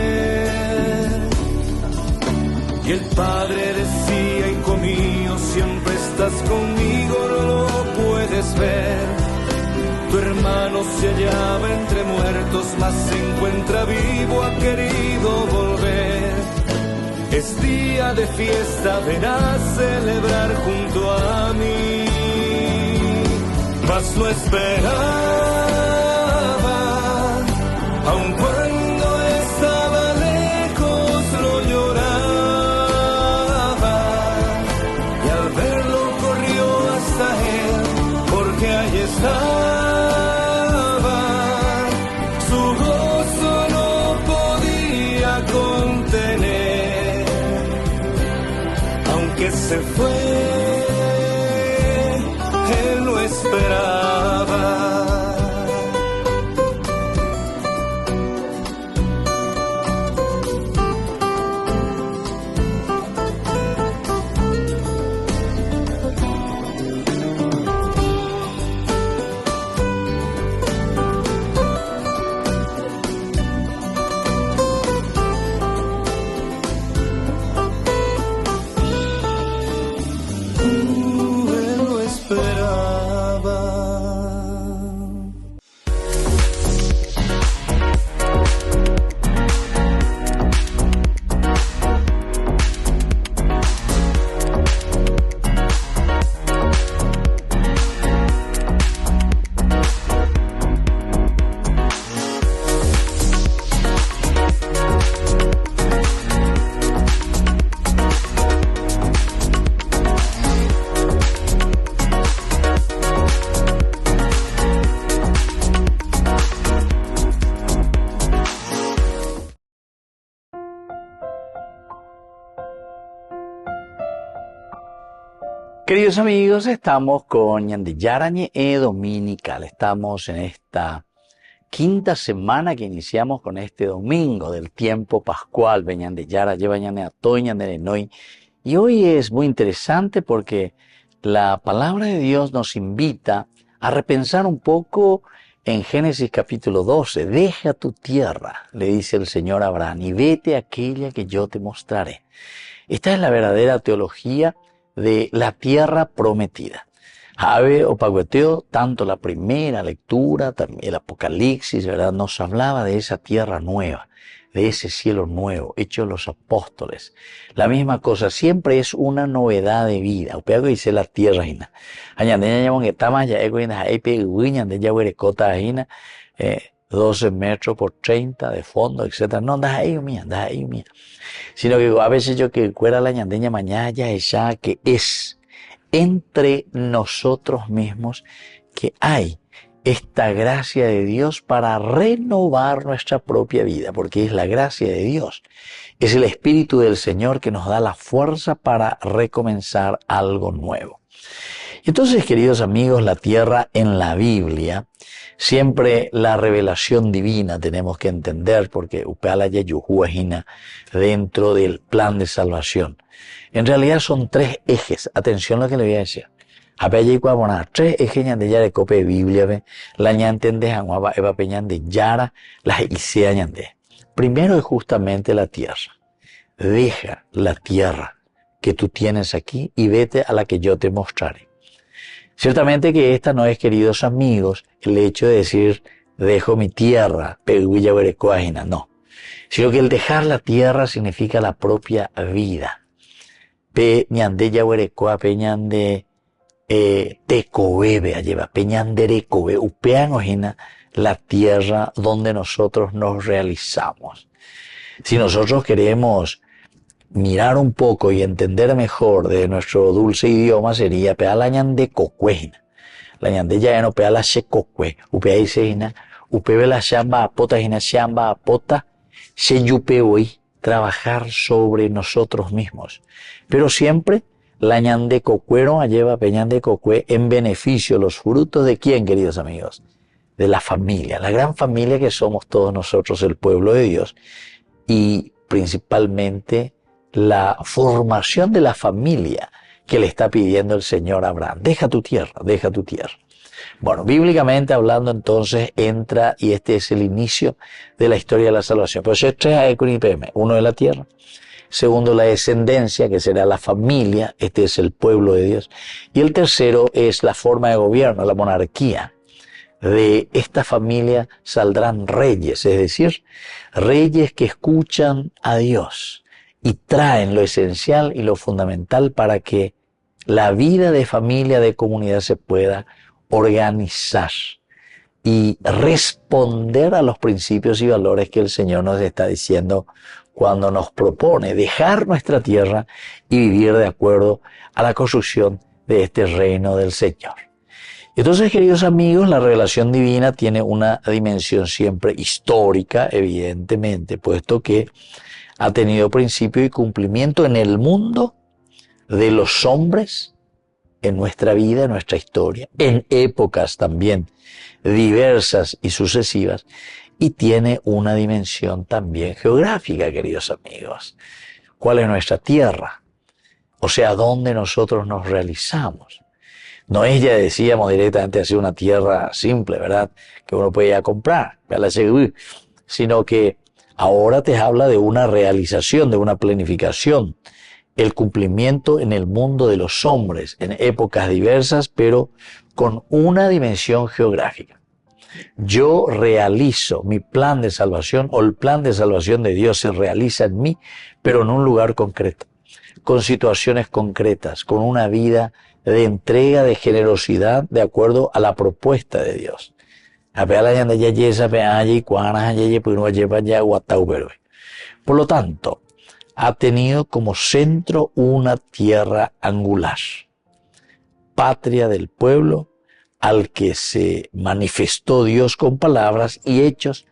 Y el padre decía, hijo mío, siempre estás conmigo, no lo puedes ver. Tu hermano se hallaba entre muertos, mas se encuentra vivo, ha querido volver. Es día de fiesta, ven a celebrar junto a mí. Mas lo esperaba, aun cuando estaba lejos lo lloraba. Y al verlo corrió hasta él, porque ahí estaba. Su gozo no podía contener. Aunque se fue, él lo esperaba. Él lo esperaba. Queridos amigos, estamos con Ñandeyarañe Dominical. Estamos en esta quinta semana que iniciamos con este domingo del tiempo pascual. Ñandeyara lleva Ñandeyatoy. Y hoy es muy interesante porque la palabra de Dios nos invita a repensar un poco en Génesis capítulo 12. Deja tu tierra, le dice el Señor a Abraham, y vete a aquella que yo te mostraré. Esta es la verdadera teología de la tierra prometida. Jabe o Pagueteo, tanto la primera lectura, el Apocalipsis, ¿verdad?, nos hablaba de esa tierra nueva, de ese cielo nuevo, hecho los apóstoles. La misma cosa, siempre es una novedad de vida. Upeago dice la tierra hina. Añandeña llaman que tama ya ego hina, aipe guiñan de ya huerecota hina, 12 metros por 30 de fondo, etc. No, da ahí mía. Sino que a veces yo que cuera la ñandeña mañana ya esa que es entre nosotros mismos que hay esta gracia de Dios para renovar nuestra propia vida, porque es la gracia de Dios. Es el Espíritu del Señor que nos da la fuerza para recomenzar algo nuevo. Entonces, queridos amigos, la tierra en la Biblia, siempre la revelación divina tenemos que entender, porque upala yayuhuajina dentro del plan de salvación. En realidad son tres ejes. Atención a lo que le voy a decir. Tres ejes de yara cope de Biblia, la ñanten de Janguaba, eva peñan de yara, las isea ñande. Primero es justamente la tierra. Deja la tierra que tú tienes aquí y vete a la que yo te mostraré. Ciertamente que esta no es, queridos amigos, el hecho de decir, dejo mi tierra, peguilla verecoágina, no. Sino que el dejar la tierra significa la propia vida. Pe ñande ya verecoa, pe ñande Tecobebe lleva, Peñanderecobe, upean ojina la tierra donde nosotros nos realizamos. Si nosotros queremos mirar un poco y entender mejor de nuestro dulce idioma, sería pealañan de cocuejina. La ñande ya no peala se cocue, upea isejina, upebe la chamba apota, jina chamba apota, se yupe hoy, trabajar sobre nosotros mismos. Pero siempre la ñande cocuero lleva peñan de cocue en beneficio, los frutos de quién, queridos amigos, de la familia, la gran familia que somos todos nosotros, el pueblo de Dios, y principalmente la formación de la familia que le está pidiendo el Señor a Abraham. Deja tu tierra, deja tu tierra. Bueno, bíblicamente hablando entonces entra, y este es el inicio de la historia de la salvación. Pero si tres hay con IPM, uno de la tierra, segundo la descendencia, que será la familia, este es el pueblo de Dios, y el tercero es la forma de gobierno, la monarquía. De esta familia saldrán reyes, es decir, reyes que escuchan a Dios y traen lo esencial y lo fundamental para que la vida de familia, de comunidad se pueda organizar y responder a los principios y valores que el Señor nos está diciendo cuando nos propone dejar nuestra tierra y vivir de acuerdo a la construcción de este reino del Señor. Entonces, queridos amigos, la revelación divina tiene una dimensión siempre histórica, evidentemente, puesto que ha tenido principio y cumplimiento en el mundo de los hombres, en nuestra vida, en nuestra historia, en épocas también diversas y sucesivas, y tiene una dimensión también geográfica, queridos amigos. ¿Cuál es nuestra tierra? O sea, ¿dónde nosotros nos realizamos? No es, ya decíamos, directamente así una tierra simple, ¿verdad?, que uno puede ir a comprar, sino que ahora te habla de una realización, de una planificación, el cumplimiento en el mundo de los hombres, en épocas diversas, pero con una dimensión geográfica. Yo realizo mi plan de salvación, o el plan de salvación de Dios se realiza en mí, pero en un lugar concreto, con situaciones concretas, con una vida de entrega, de generosidad, de acuerdo a la propuesta de Dios. Por lo tanto, ha tenido como centro una tierra angular, patria del pueblo al que se manifestó Dios con palabras y hechos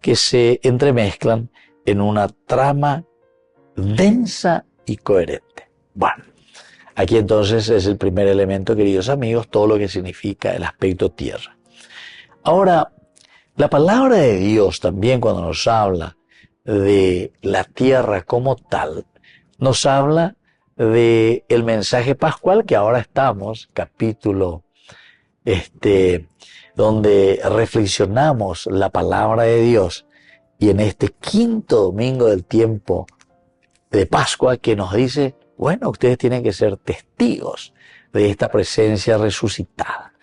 que se entremezclan en una trama densa y coherente. Bueno, aquí entonces es el primer elemento, queridos amigos, todo lo que significa el aspecto tierra. Ahora, la palabra de Dios también, cuando nos habla de la tierra como tal, nos habla de el mensaje pascual que ahora estamos, capítulo donde reflexionamos la palabra de Dios, y en este quinto domingo del tiempo de Pascua, que nos dice, bueno, ustedes tienen que ser testigos de esta presencia resucitada.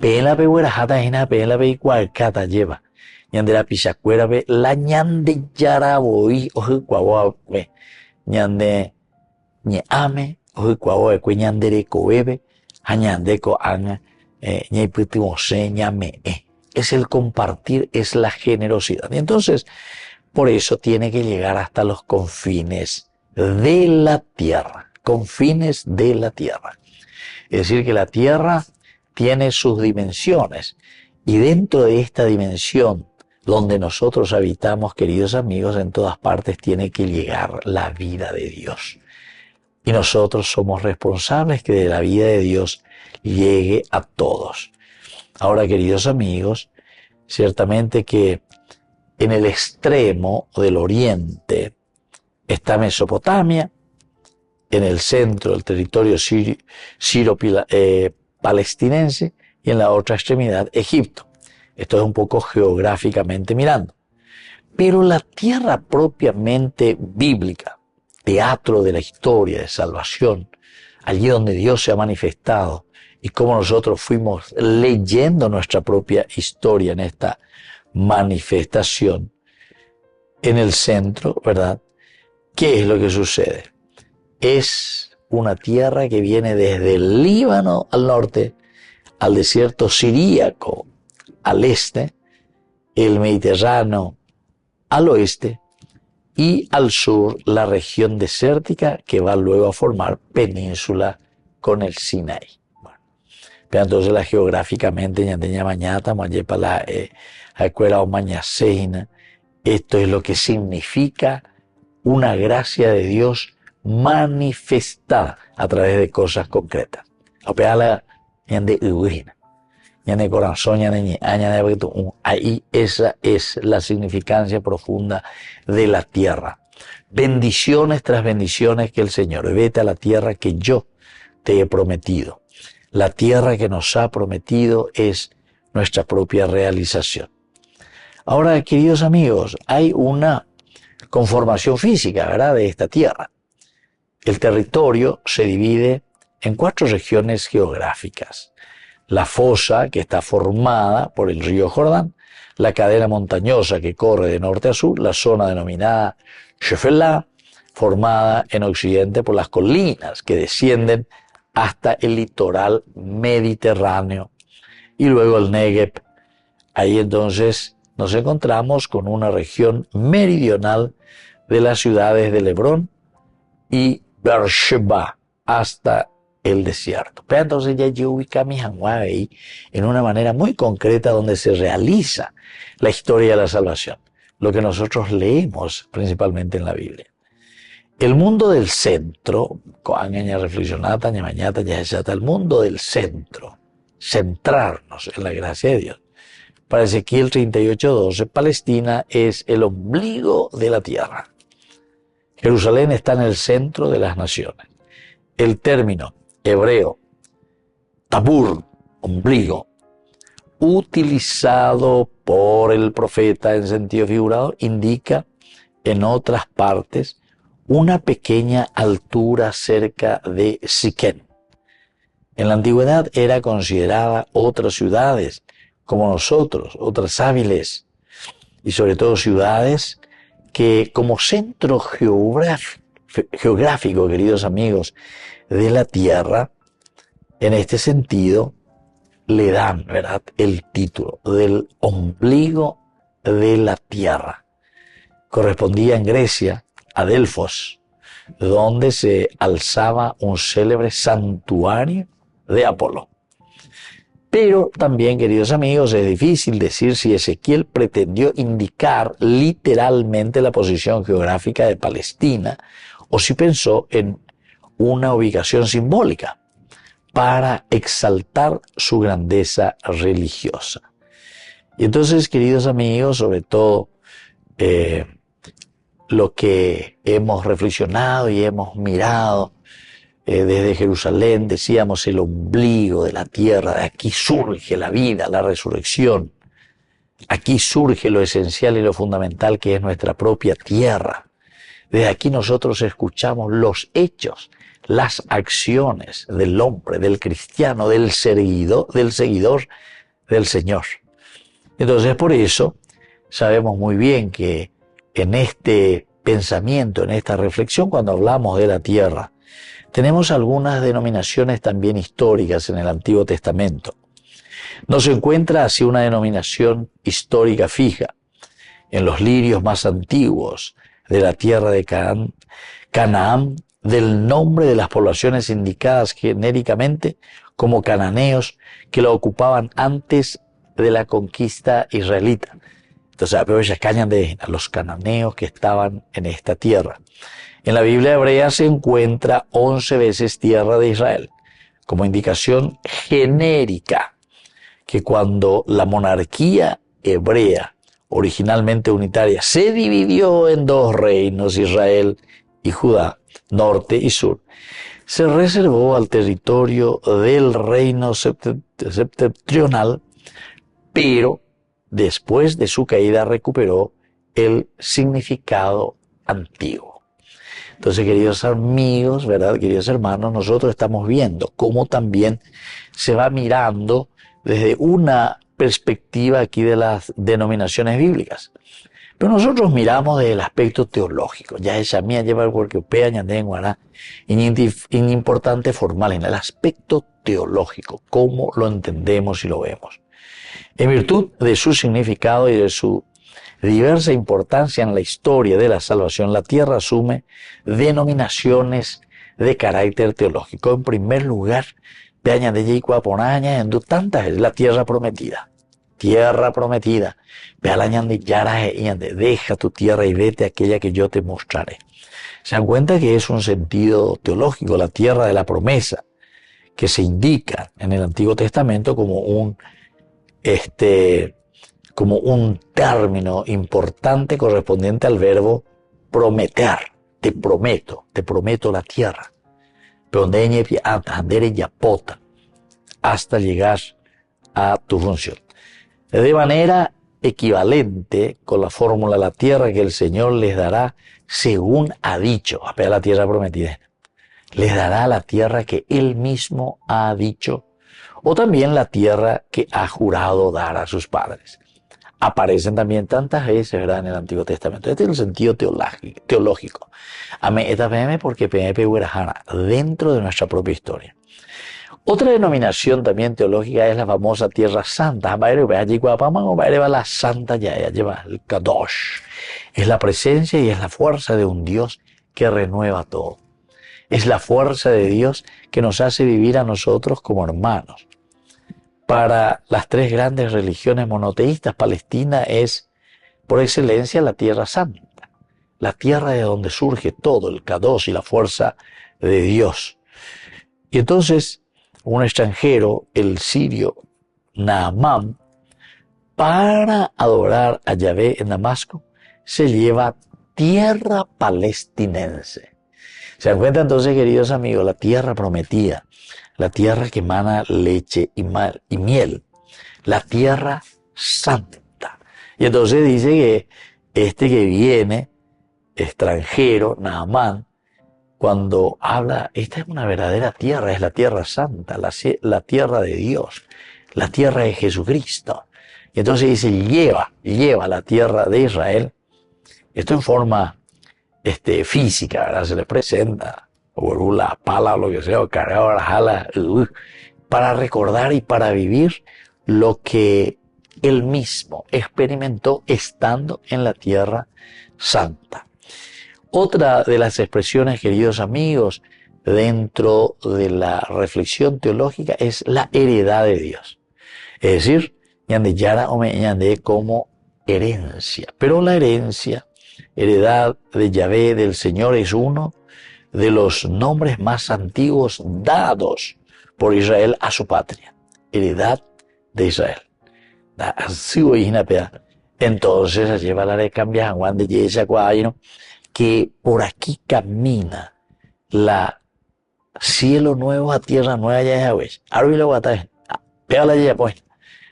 Pela pe huerajata ina pela pe cualcata lleva. Ñandera pichacuera pe la ñande yaraboí oje cuabo pe. Ñande ñeame oje cuabo pe ñandere coebe. Añande co anga ñaiputimose ñame. Es el compartir, es la generosidad. Y entonces, por eso tiene que llegar hasta los confines de la tierra. Confines de la tierra. Es decir, que la tierra tiene sus dimensiones, y dentro de esta dimensión donde nosotros habitamos, queridos amigos, en todas partes tiene que llegar la vida de Dios. Y nosotros somos responsables que de la vida de Dios llegue a todos. Ahora, queridos amigos, ciertamente que en el extremo del oriente está Mesopotamia, en el centro el territorio palestinense, y en la otra extremidad Egipto. Esto es un poco geográficamente mirando. Pero la tierra propiamente bíblica, teatro de la historia de salvación, allí donde Dios se ha manifestado y cómo nosotros fuimos leyendo nuestra propia historia en esta manifestación, en el centro, ¿verdad? ¿Qué es lo que sucede? Es una tierra que viene desde el Líbano al norte, al desierto siríaco al este, el Mediterráneo al oeste y al sur la región desértica que va luego a formar península con el Sinaí. Bueno, pero entonces la geográficamente ñandeña mañata, mañepa la acuera o mañaseina, esto es lo que significa una gracia de Dios manifestada a través de cosas concretas. Ahí esa es la significancia profunda de la tierra. Bendiciones tras bendiciones que el Señor, vete a la tierra que yo te he prometido. La tierra que nos ha prometido es nuestra propia realización. Ahora, queridos amigos, hay una conformación física, ¿verdad?, de esta tierra. El territorio se divide en 4 regiones geográficas. La fosa, que está formada por el río Jordán, la cadena montañosa que corre de norte a sur, la zona denominada Shefelá, formada en occidente por las colinas que descienden hasta el litoral mediterráneo, y luego el Negev. Ahí entonces nos encontramos con una región meridional de las ciudades de Hebrón y Beersheba hasta el desierto. Pero entonces ya yo ubico mi Hanwá ahí en una manera muy concreta donde se realiza la historia de la salvación, lo que nosotros leemos principalmente en la Biblia. El mundo del centro, el mundo del centro, centrarnos en la gracia de Dios. Para Ezequiel 38:12, Palestina es el ombligo de la tierra. Jerusalén está en el centro de las naciones. El término hebreo, tabur, ombligo, utilizado por el profeta en sentido figurado, indica en otras partes una pequeña altura cerca de Siquén. En la antigüedad era considerada otras ciudades como nosotros, otras hábiles, y sobre todo ciudades que como centro geográfico, queridos amigos, de la tierra, en este sentido, le dan, ¿verdad?, el título del ombligo de la tierra. Correspondía en Grecia a Delfos, donde se alzaba un célebre santuario de Apolo. Pero también, queridos amigos, es difícil decir si Ezequiel pretendió indicar literalmente la posición geográfica de Palestina o si pensó en una ubicación simbólica para exaltar su grandeza religiosa. Y entonces, queridos amigos, sobre todo lo que hemos reflexionado y hemos mirado desde Jerusalén, decíamos, el ombligo de la tierra, de aquí surge la vida, la resurrección. Aquí surge lo esencial y lo fundamental que es nuestra propia tierra. Desde aquí nosotros escuchamos los hechos, las acciones del hombre, del cristiano, del seguidor del Señor. Entonces, por eso sabemos muy bien que en este pensamiento, en esta reflexión, cuando hablamos de la tierra, tenemos algunas denominaciones también históricas en el Antiguo Testamento. No se encuentra así una denominación histórica fija. En los lirios más antiguos de la tierra de Canaán, del nombre de las poblaciones indicadas genéricamente como cananeos que lo ocupaban antes de la conquista israelita. Entonces, cañan de los cananeos que estaban en esta tierra. En la Biblia hebrea se encuentra 11 veces tierra de Israel, como indicación genérica que cuando la monarquía hebrea, originalmente unitaria, se dividió en 2 reinos, Israel y Judá, norte y sur, se reservó al territorio del reino septentrional, pero después de su caída recuperó el significado antiguo. Entonces, queridos amigos, ¿verdad?, queridos hermanos, nosotros estamos viendo cómo también se va mirando desde una perspectiva aquí de las denominaciones bíblicas. Pero nosotros miramos desde el aspecto teológico. Ya esa mía lleva el cuerpo importante formal en el aspecto teológico, cómo lo entendemos y lo vemos. En virtud de su significado y de su diversa importancia en la historia de la salvación, la tierra asume denominaciones de carácter teológico. En primer lugar, de añadir en tantas es la tierra prometida. Tierra prometida. Ve al deja tu tierra y vete a aquella que yo te mostraré. Se dan cuenta que es un sentido teológico, la tierra de la promesa, que se indica en el Antiguo Testamento como un término importante correspondiente al verbo prometer. Te prometo la tierra. Hasta llegar a tu función. De manera equivalente con la fórmula la tierra que el Señor les dará según ha dicho, a la tierra prometida, les dará la tierra que Él mismo ha dicho, o también la tierra que ha jurado dar a sus padres. Aparecen también tantas veces, ¿verdad?, en el Antiguo Testamento. Este es el sentido teológico. Porque dentro de nuestra propia historia. Otra denominación también teológica es la famosa Tierra Santa. La Santa ya lleva el Kadosh. Es la presencia y es la fuerza de un Dios que renueva todo. Es la fuerza de Dios que nos hace vivir a nosotros como hermanos. Para las tres grandes religiones monoteístas, Palestina es por excelencia la Tierra Santa. La tierra de donde surge todo, el Kadosh y la fuerza de Dios. Y entonces, un extranjero, el sirio Naamán, para adorar a Yahvé en Damasco, se lleva tierra palestinense. ¿Se dan cuenta entonces, queridos amigos? La tierra prometida, la tierra que emana leche y miel, la tierra santa. Y entonces dice que este que viene, extranjero, Naamán, cuando habla, esta es una verdadera tierra, es la tierra santa, la tierra de Dios, la tierra de Jesucristo. Y entonces dice, lleva la tierra de Israel. Esto en forma física, ¿verdad? Se le presenta, o la pala o lo que sea, o cargado la jala, para recordar y para vivir lo que él mismo experimentó estando en la tierra santa. Otra de las expresiones, queridos amigos, dentro de la reflexión teológica es la heredad de Dios. Es decir, yara o me como herencia. Pero la heredad de Yahvé, del Señor, es uno de los nombres más antiguos dados por Israel a su patria. Heredad de Israel. Entonces, lleva la de cambiar Juan de Yesa Cuayno, que por aquí camina la cielo nuevo a tierra nueva ya Yahweh.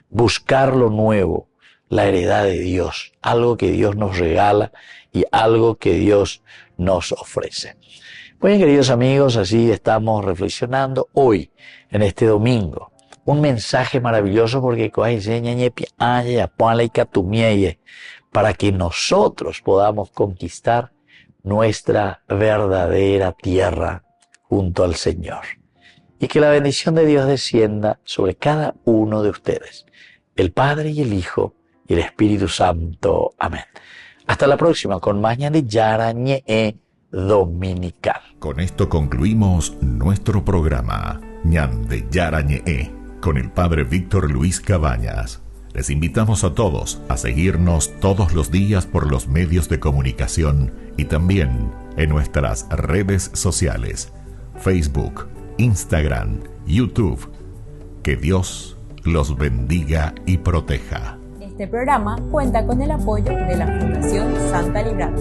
Buscar lo nuevo, la heredad de Dios, algo que Dios nos regala y algo que Dios nos ofrece. Muy bien, queridos amigos, así estamos reflexionando hoy, en este domingo. Un mensaje maravilloso porque para que nosotros podamos conquistar nuestra verdadera tierra junto al Señor. Y que la bendición de Dios descienda sobre cada uno de ustedes, el Padre y el Hijo y el Espíritu Santo. Amén. Hasta la próxima con más Ñande Yara Ñe Dominical. Con esto concluimos nuestro programa Ñande Yara Ñe con el Padre Víctor Luis Cabañas. Les invitamos a todos a seguirnos todos los días por los medios de comunicación y también en nuestras redes sociales, Facebook, Instagram, YouTube. Que Dios los bendiga y proteja. Este programa cuenta con el apoyo de la Fundación Santa Librada.